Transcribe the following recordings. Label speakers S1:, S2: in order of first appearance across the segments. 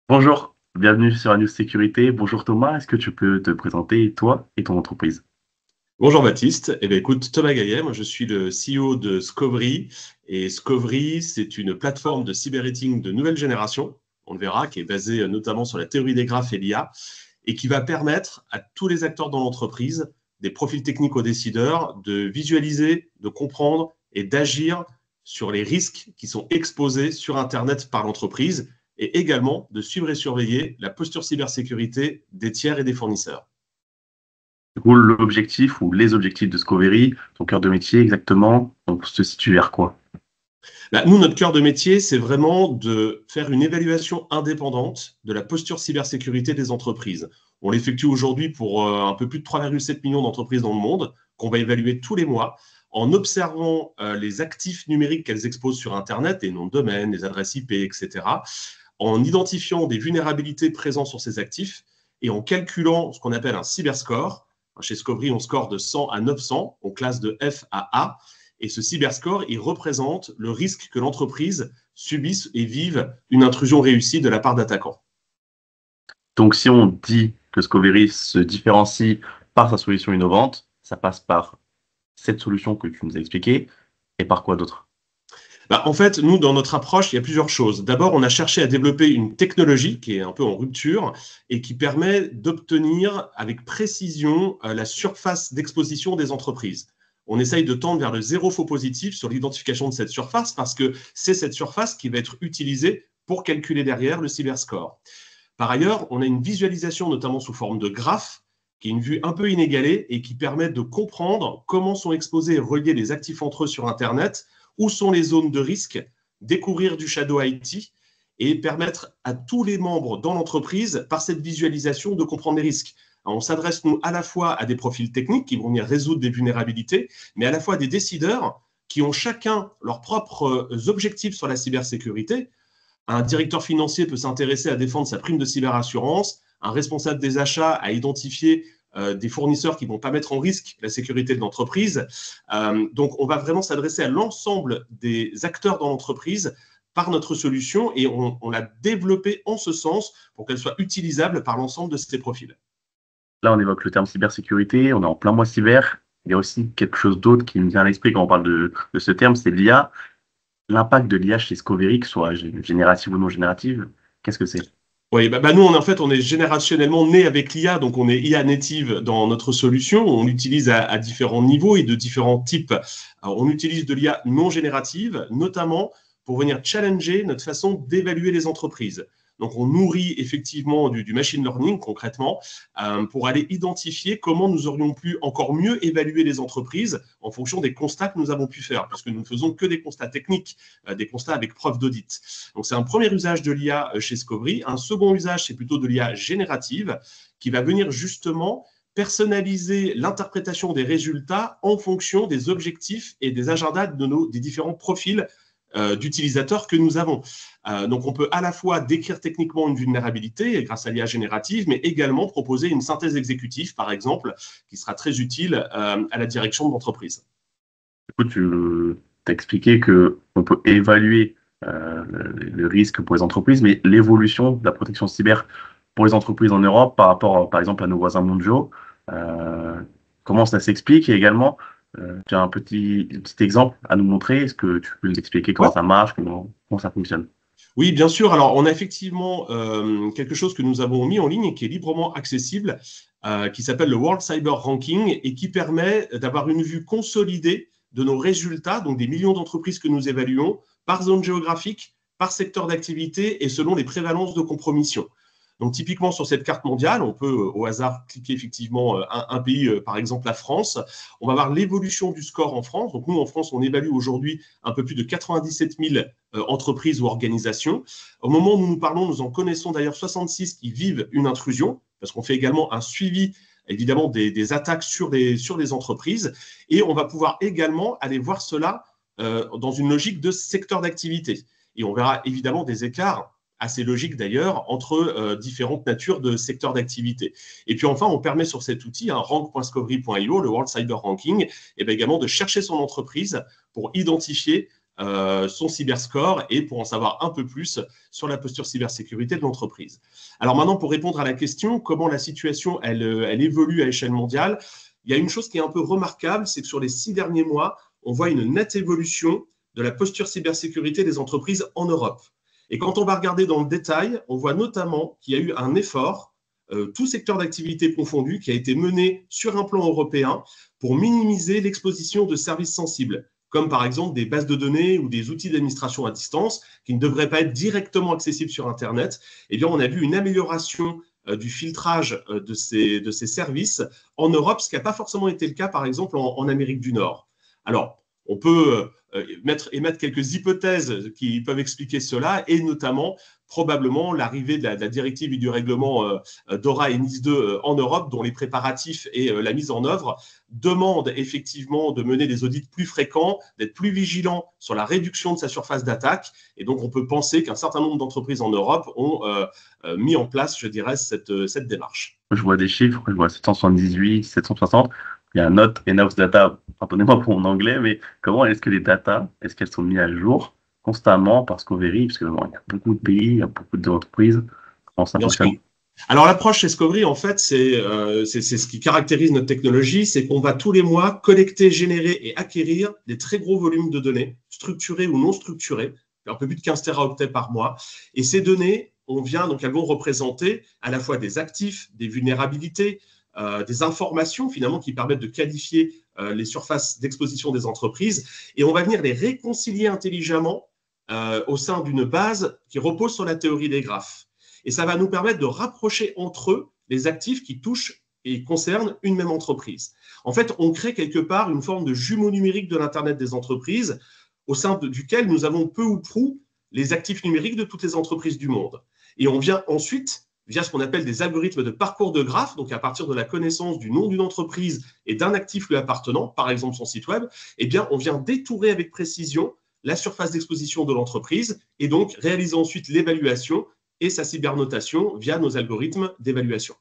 S1: Bonjour, bienvenue sur la News Sécurité. Bonjour Thomas, est-ce que tu peux te présenter toi et ton entreprise?
S2: Bonjour Baptiste. Écoute, Thomas Gaillet, moi je suis le CEO de Scovry. Et Scovry, c'est une plateforme de cyber-rating de nouvelle génération, on le verra, qui est basée notamment sur la théorie des graphes et l'IA, et qui va permettre à tous les acteurs dans l'entreprise, des profils techniques aux décideurs, de visualiser, de comprendre et d'agir sur les risques qui sont exposés sur Internet par l'entreprise, et également de suivre et surveiller la posture cybersécurité des tiers et des fournisseurs.
S1: Du coup, l'objectif ou les objectifs de Scovery, ton cœur de métier exactement, on se situe vers quoi?
S2: Nous, notre cœur de métier, c'est vraiment de faire une évaluation indépendante de la posture cybersécurité des entreprises. On l'effectue aujourd'hui pour un peu plus de 3,7 millions d'entreprises dans le monde, qu'on va évaluer tous les mois en observant les actifs numériques qu'elles exposent sur Internet, les noms de domaine, les adresses IP, etc., en identifiant des vulnérabilités présentes sur ces actifs et en calculant ce qu'on appelle un cyberscore. Chez Scovry, on score de 100 à 900, on classe de F à A. Et ce cyberscore, il représente le risque que l'entreprise subisse et vive une intrusion réussie de la part d'attaquants.
S1: Donc, si on dit que Scovery se différencie par sa solution innovante, ça passe par cette solution que tu nous as expliquée et par quoi d'autre?
S2: En fait, nous, dans notre approche, il y a plusieurs choses. D'abord, on a cherché à développer une technologie qui est un peu en rupture et qui permet d'obtenir avec précision la surface d'exposition des entreprises. On essaye de tendre vers le zéro faux positif sur l'identification de cette surface parce que c'est cette surface qui va être utilisée pour calculer derrière le cyberscore. Par ailleurs, on a une visualisation, notamment sous forme de graphe, qui est une vue un peu inégalée et qui permet de comprendre comment sont exposés et reliés les actifs entre eux sur Internet, où sont les zones de risque, découvrir du shadow IT et permettre à tous les membres dans l'entreprise, par cette visualisation, de comprendre les risques. Alors, on s'adresse, nous, à la fois à des profils techniques qui vont venir résoudre des vulnérabilités, mais à la fois à des décideurs qui ont chacun leurs propres objectifs sur la cybersécurité. Un directeur financier peut s'intéresser à défendre sa prime de cyberassurance, un responsable des achats à identifier des fournisseurs qui ne vont pas mettre en risque la sécurité de l'entreprise. Donc, on va vraiment s'adresser à l'ensemble des acteurs dans l'entreprise par notre solution et on l'a développée en ce sens pour qu'elle soit utilisable par l'ensemble de ces profils.
S1: Là, on évoque le terme cybersécurité, on est en plein mois cyber. Il y a aussi quelque chose d'autre qui me vient à l'esprit quand on parle de ce terme, c'est l'IA. L'impact de l'IA chez Scovery, que ce soit générative ou non générative, qu'est-ce que c'est?
S2: Oui, nous, on est générationnellement né avec l'IA, donc on est IA native dans notre solution. On l'utilise à différents niveaux et de différents types. Alors, on utilise de l'IA non générative, notamment pour venir challenger notre façon d'évaluer les entreprises. Donc, on nourrit effectivement du machine learning concrètement pour aller identifier comment nous aurions pu encore mieux évaluer les entreprises en fonction des constats que nous avons pu faire, puisque nous ne faisons que des constats techniques, des constats avec preuve d'audit. Donc, c'est un premier usage de l'IA chez Scovry. Un second usage, c'est plutôt de l'IA générative qui va venir justement personnaliser l'interprétation des résultats en fonction des objectifs et des agendas des différents profils d'utilisateurs que nous avons. Donc, on peut à la fois décrire techniquement une vulnérabilité grâce à l'IA générative, mais également proposer une synthèse exécutive, par exemple, qui sera très utile à la direction de l'entreprise.
S1: Du coup, tu as expliqué qu'on peut évaluer le risque pour les entreprises, mais l'évolution de la protection cyber pour les entreprises en Europe par rapport, par exemple, à nos voisins mondiaux, euh, comment ça s'explique? Et également, tu as un petit exemple à nous montrer. Est-ce que tu peux nous expliquer comment
S2: Ouais.
S1: ça marche, comment ça fonctionne?
S2: Oui, bien sûr. Alors, on a effectivement quelque chose que nous avons mis en ligne et qui est librement accessible, qui s'appelle le World Cyber Ranking et qui permet d'avoir une vue consolidée de nos résultats, donc des millions d'entreprises que nous évaluons, par zone géographique, par secteur d'activité et selon les prévalences de compromission. Donc, typiquement, sur cette carte mondiale, on peut au hasard cliquer effectivement un pays, par exemple la France. On va voir l'évolution du score en France. Donc, nous, en France, on évalue aujourd'hui un peu plus de 97 000 entreprises ou organisations. Au moment où nous nous parlons, nous en connaissons d'ailleurs 66 qui vivent une intrusion, parce qu'on fait également un suivi évidemment des attaques sur les entreprises. Et on va pouvoir également aller voir cela dans une logique de secteur d'activité. Et on verra évidemment des écarts assez logiques d'ailleurs entre différentes natures de secteurs d'activité. Et puis enfin, on permet sur cet outil, rank.scovry.io, le World Cyber Ranking, et bien également de chercher son entreprise pour identifier son cyberscore et pour en savoir un peu plus sur la posture cybersécurité de l'entreprise. Alors maintenant, pour répondre à la question, comment la situation elle évolue à échelle mondiale, il y a une chose qui est un peu remarquable, c'est que sur les 6 derniers mois, on voit une nette évolution de la posture cybersécurité des entreprises en Europe. Et quand on va regarder dans le détail, on voit notamment qu'il y a eu un effort, tout secteur d'activité confondu, qui a été mené sur un plan européen pour minimiser l'exposition de services sensibles, comme par exemple des bases de données ou des outils d'administration à distance qui ne devraient pas être directement accessibles sur Internet. Eh bien, on a vu une amélioration du filtrage de ces services en Europe, ce qui n'a pas forcément été le cas, par exemple, en Amérique du Nord. Alors, on peut émettre quelques hypothèses qui peuvent expliquer cela, et notamment probablement l'arrivée de la directive et du règlement DORA et NIS 2 en Europe, dont les préparatifs et la mise en œuvre demandent effectivement de mener des audits plus fréquents, d'être plus vigilants sur la réduction de sa surface d'attaque. Et donc, on peut penser qu'un certain nombre d'entreprises en Europe ont mis en place, je dirais, cette démarche.
S1: Je vois des chiffres, je vois 778, 760. Il y a Note et House Data, pardonnez-moi pour mon anglais, mais comment est-ce que les datas, est-ce qu'elles sont mises à jour constamment par Scoveri, parce que bon, il y a beaucoup de pays, il y a beaucoup d'entreprises, comment ça fonctionne?
S2: Alors, l'approche chez Scoveri, en fait, c'est ce qui caractérise notre technologie, c'est qu'on va tous les mois collecter, générer et acquérir des très gros volumes de données, structurées ou non structurées, un peu plus de 15 téraoctets par mois. Et ces données, elles vont représenter à la fois des actifs, des vulnérabilités, des informations finalement qui permettent de qualifier les surfaces d'exposition des entreprises. Et on va venir les réconcilier intelligemment au sein d'une base qui repose sur la théorie des graphes. Et ça va nous permettre de rapprocher entre eux les actifs qui touchent et concernent une même entreprise. En fait, on crée quelque part une forme de jumeau numérique de l'Internet des entreprises au sein duquel nous avons peu ou prou les actifs numériques de toutes les entreprises du monde. Et on vient ensuite, via ce qu'on appelle des algorithmes de parcours de graphes, donc à partir de la connaissance du nom d'une entreprise et d'un actif lui appartenant, par exemple son site web, eh bien, on vient détourer avec précision la surface d'exposition de l'entreprise et donc réaliser ensuite l'évaluation et sa cybernotation via nos algorithmes d'évaluation.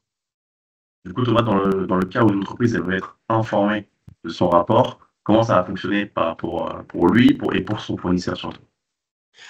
S1: Du coup, Thomas, dans le cas où une entreprise elle veut être informée de son rapport, comment ça va fonctionner pour lui et pour son fournisseur surtout?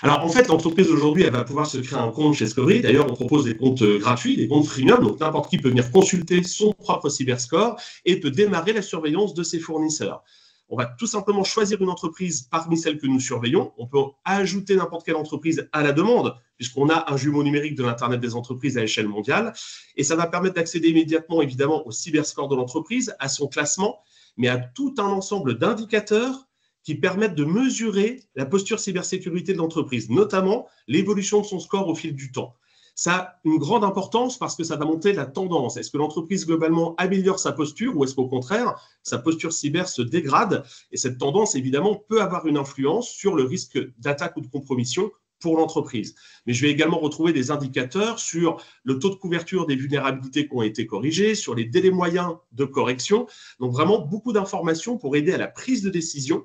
S2: Alors, en fait, l'entreprise aujourd'hui, elle va pouvoir se créer un compte chez Scoveri. D'ailleurs, on propose des comptes gratuits, des comptes freemium. Donc, n'importe qui peut venir consulter son propre cyberscore et peut démarrer la surveillance de ses fournisseurs. On va tout simplement choisir une entreprise parmi celles que nous surveillons. On peut ajouter n'importe quelle entreprise à la demande, puisqu'on a un jumeau numérique de l'Internet des entreprises à échelle mondiale. Et ça va permettre d'accéder immédiatement, évidemment, au cyberscore de l'entreprise, à son classement, mais à tout un ensemble d'indicateurs qui permettent de mesurer la posture cybersécurité de l'entreprise, notamment l'évolution de son score au fil du temps. Ça a une grande importance parce que ça va montrer la tendance. Est-ce que l'entreprise globalement améliore sa posture ou est-ce qu'au contraire, sa posture cyber se dégrade? Et cette tendance, évidemment, peut avoir une influence sur le risque d'attaque ou de compromission pour l'entreprise. Mais je vais également retrouver des indicateurs sur le taux de couverture des vulnérabilités qui ont été corrigées, sur les délais moyens de correction. Donc vraiment beaucoup d'informations pour aider à la prise de décision.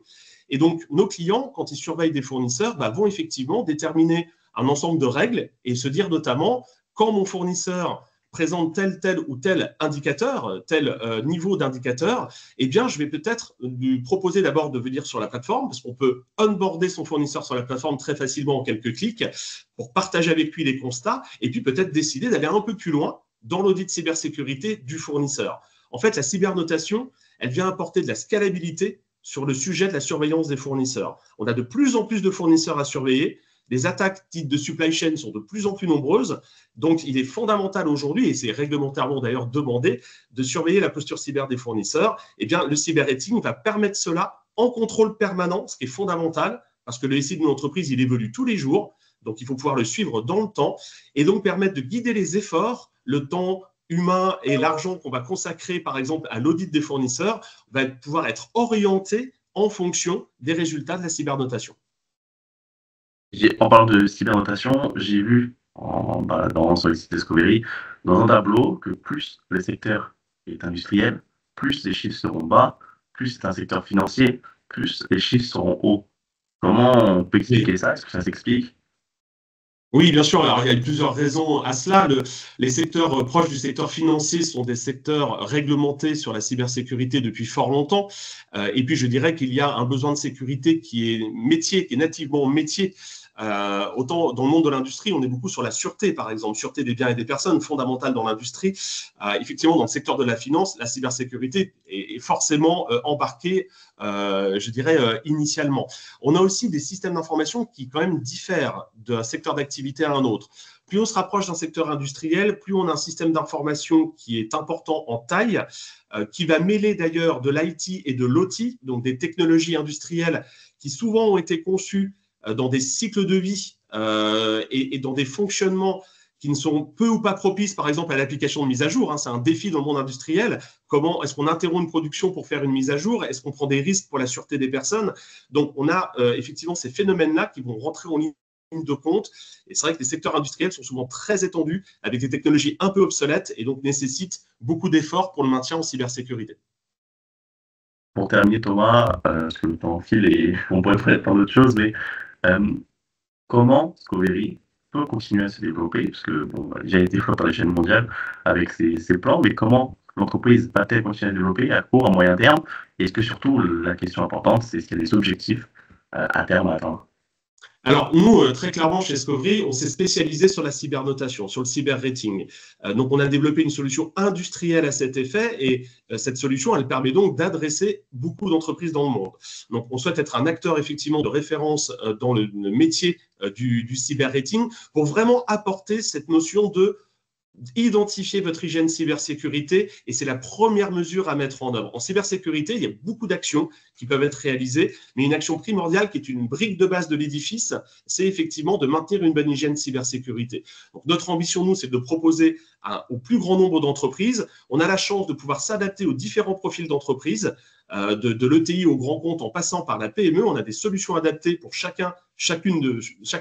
S2: Et donc, nos clients, quand ils surveillent des fournisseurs, vont effectivement déterminer un ensemble de règles et se dire notamment, quand mon fournisseur présente tel ou tel indicateur, tel niveau d'indicateur, eh bien, je vais peut-être lui proposer d'abord de venir sur la plateforme, parce qu'on peut onboarder son fournisseur sur la plateforme très facilement en quelques clics, pour partager avec lui les constats, et puis peut-être décider d'aller un peu plus loin dans l'audit cybersécurité du fournisseur. En fait, la cybernotation, elle vient apporter de la scalabilité sur le sujet de la surveillance des fournisseurs. On a de plus en plus de fournisseurs à surveiller. Les attaques dites de supply chain sont de plus en plus nombreuses. Donc, il est fondamental aujourd'hui, et c'est réglementairement d'ailleurs demandé, de surveiller la posture cyber des fournisseurs. Eh bien, le cyber rating va permettre cela en contrôle permanent, ce qui est fondamental, parce que le SI d'une entreprise, il évolue tous les jours. Donc, il faut pouvoir le suivre dans le temps et donc permettre de guider les efforts, le temps humain et l'argent qu'on va consacrer, par exemple, à l'audit des fournisseurs, va pouvoir être orienté en fonction des résultats de la cybernotation.
S1: En parlant de cybernotation, j'ai vu sur le site Discovery, dans un tableau, que plus le secteur est industriel, plus les chiffres seront bas, plus c'est un secteur financier, plus les chiffres seront hauts. Comment on peut expliquer ça? Est-ce que ça s'explique?
S2: Oui, bien sûr. Alors, il y a plusieurs raisons à cela. Les secteurs proches du secteur financier sont des secteurs réglementés sur la cybersécurité depuis fort longtemps. Et puis, je dirais qu'il y a un besoin de sécurité qui est métier, qui est nativement métier. Autant dans le monde de l'industrie, on est beaucoup sur la sûreté, par exemple, sûreté des biens et des personnes, fondamentale dans l'industrie. Effectivement, dans le secteur de la finance, la cybersécurité est forcément embarquée, je dirais, initialement. On a aussi des systèmes d'information qui quand même diffèrent d'un secteur d'activité à un autre. Plus on se rapproche d'un secteur industriel, plus on a un système d'information qui est important en taille, qui va mêler d'ailleurs de l'IT et de l'OT, donc des technologies industrielles qui souvent ont été conçues dans des cycles de vie et dans des fonctionnements qui ne sont peu ou pas propices, par exemple, à l'application de mise à jour. Hein. C'est un défi dans le monde industriel. Comment est-ce qu'on interrompt une production pour faire une mise à jour? Est-ce qu'on prend des risques pour la sûreté des personnes? Donc, on a effectivement ces phénomènes-là qui vont rentrer en ligne de compte. Et c'est vrai que les secteurs industriels sont souvent très étendus, avec des technologies un peu obsolètes, et donc nécessitent beaucoup d'efforts pour le maintien en cybersécurité.
S1: Pour terminer, Thomas, parce que le temps file et on pourrait faire plein d'autres choses, mais euh, comment Scovery peut continuer à se développer, parce que bon, il a été fort à l'échelle mondiale avec ses plans, mais comment l'entreprise va-t-elle continuer à se développer à court, à moyen terme? Et est-ce que surtout, la question importante, c'est est-ce qu'il y a des objectifs à terme à atteindre?
S2: Alors, nous, très clairement, chez Discovery, on s'est spécialisé sur la cybernotation, sur le cyber-rating. Donc, on a développé une solution industrielle à cet effet et cette solution, elle permet donc d'adresser beaucoup d'entreprises dans le monde. Donc, on souhaite être un acteur, effectivement, de référence dans le métier du cyber-rating pour vraiment apporter cette notion de identifier votre hygiène cybersécurité et c'est la première mesure à mettre en œuvre. En cybersécurité, il y a beaucoup d'actions qui peuvent être réalisées, mais une action primordiale qui est une brique de base de l'édifice, c'est effectivement de maintenir une bonne hygiène cybersécurité. Donc notre ambition, nous, c'est de proposer au plus grand nombre d'entreprises. On a la chance de pouvoir s'adapter aux différents profils d'entreprises, de l'ETI au grand compte en passant par la PME. On a des solutions adaptées pour chaque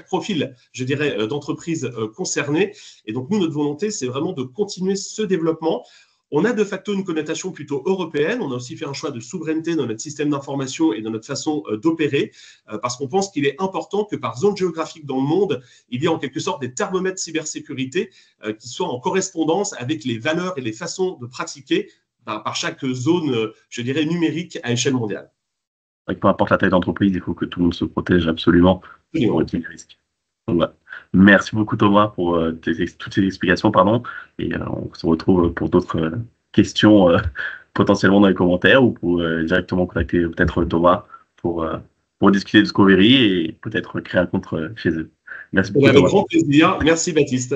S2: profil, je dirais, d'entreprise concernée. Et donc, nous, notre volonté, c'est vraiment de continuer ce développement. On a de facto une connotation plutôt européenne. On a aussi fait un choix de souveraineté dans notre système d'information et dans notre façon d'opérer, parce qu'on pense qu'il est important que par zone géographique dans le monde, il y ait en quelque sorte des thermomètres cybersécurité qui soient en correspondance avec les valeurs et les façons de pratiquer par chaque zone, je dirais, numérique à échelle mondiale.
S1: Peu importe la taille d'entreprise, il faut que tout le monde se protège absolument pour éviter les risques. Donc, voilà. Merci beaucoup Thomas pour toutes ces explications, pardon, et on se retrouve pour d'autres questions potentiellement dans les commentaires ou pour directement contacter peut-être Thomas pour discuter de Discovery et peut-être créer un compte chez eux. Merci beaucoup
S2: Avec
S1: Thomas.
S2: grand plaisir. Merci Baptiste.